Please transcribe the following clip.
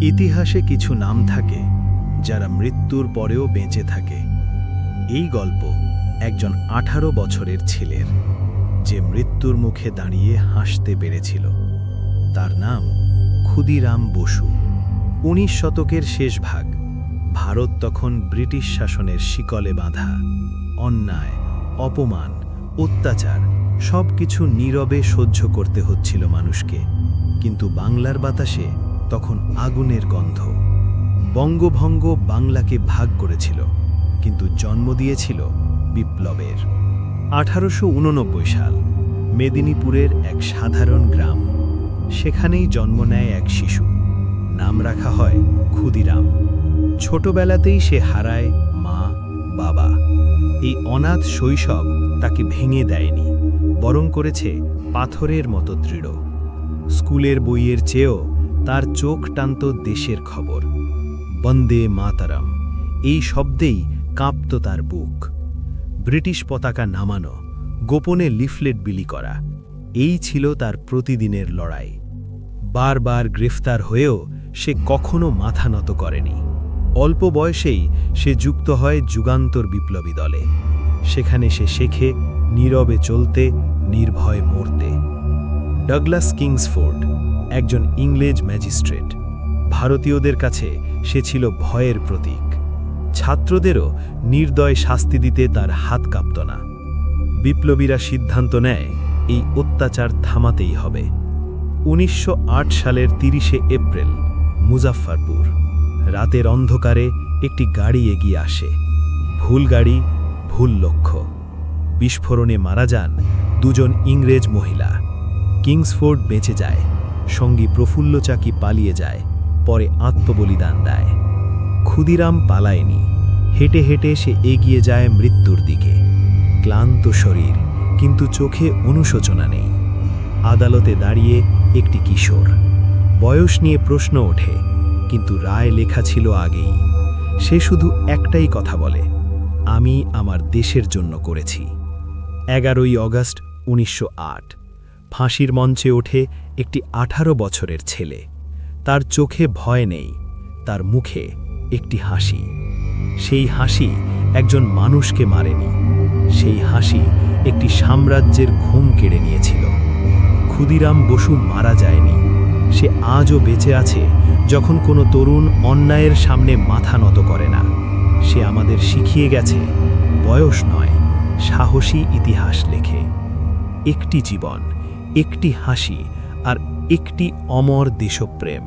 ইতিহাসে কিছু নাম থাকে যারা মৃত্যুর পরেও বেঁচে থাকে। এই গল্প একজন 18 বছরের ছেলের, যে মৃত্যুর মুখে দাঁড়িয়ে হাসতে পেরেছিল। তার নাম ক্ষুদিরাম বসু। 19 শতকের শেষ ভাগ। ভারত তখন ব্রিটিশ শাসনের শিকলে বাঁধা। অন্যায়, অপমান, অত্যাচার সবকিছু নীরবে সহ্য করতে হচ্ছিল মানুষকে। কিন্তু বাংলার বাতাসে তখন আগুনের গন্ধ। বঙ্গভঙ্গ বাংলাকে ভাগ করেছিল, কিন্তু জন্ম দিয়েছিল বিপ্লবের। 1889 সাল, মেদিনীপুরের এক সাধারণ গ্রাম। সেখানেই জন্ম নেয় এক শিশু। নাম রাখা হয় ক্ষুদিরাম। ছোটবেলাতেই সে হারায় মা, বাবা। এই অনাথ শৈশব তাকে ভেঙে দেয়নি, বরং করেছে পাথরের মতো দৃঢ়। স্কুলের বইয়ের চেয়েও তার চোখ টানত দেশের খবর। বন্দে মাতরম, এই শব্দেই কাঁপত তার বুক। ব্রিটিশ পতাকা নামানো, গোপনে লিফলেট বিলি করা, এই ছিল তার প্রতিদিনের লড়াই। বারবার গ্রেফতার হয়েও সে কখনো মাথা নত করেনি। অল্প বয়সেই সে যুক্ত হয় যুগান্তর বিপ্লবী দলে। সেখানে সে শেখে নীরবে চলতে, নির্ভয়ে মরতে। ডগলাস কিংসফোর্ড, একজন ইংরেজ ম্যাজিস্ট্রেট। ভারতীয়দের কাছে সে ছিল ভয়ের প্রতীক। ছাত্রদেরও নির্দয় শাস্তি দিতে তার হাত কাঁপত না। বিপ্লবীরা সিদ্ধান্ত নেয় এই অত্যাচার থামাতেই হবে। 1908 সালের 30শে এপ্রিল, মুজাফফরপুর। রাতের অন্ধকারে একটি গাড়ি এগিয়ে আসে। ভুল গাড়ি, ভুল লক্ষ্য। বিস্ফোরণে মারা যান দুজন ইংরেজ মহিলা। কিংসফোর্ড বেঁচে যায়, সঙ্গী প্রফুল্ল চাকি পালিয়ে যায়, পরে আত্মবলিদান দেয়। ক্ষুদিরাম পালায়নি। হেঁটে হেঁটে সে এগিয়ে যায় মৃত্যুর দিকে। ক্লান্ত শরীর, কিন্তু চোখে অনুশোচনা নেই। আদালতে দাঁড়িয়ে একটি কিশোর। বয়স নিয়ে প্রশ্ন ওঠে, কিন্তু রায় লেখা ছিল আগেই। সে শুধু একটাই কথা বলে, আমি আমার দেশের জন্য করেছি। 11ই অগস্ট 1908, ফাঁসির মঞ্চে ওঠে একটি 18 বছরের ছেলে। তার চোখে ভয় নেই, তার মুখে একটি হাসি। সেই হাসি একজন মানুষকে মারেনি, সেই হাসি একটি সাম্রাজ্যের ঘুম কেড়ে নিয়েছিল। ক্ষুদিরাম বসু মারা যায়নি। সে আজও বেঁচে আছে, যখন কোনো তরুণ অন্যায়ের সামনে মাথা নত করে না। সে আমাদের শিখিয়ে গেছে, বয়স নয়, সাহসী ইতিহাস লেখে। একটি জীবন, একটি হাসি, আর একটি অমর দেশপ্রেম।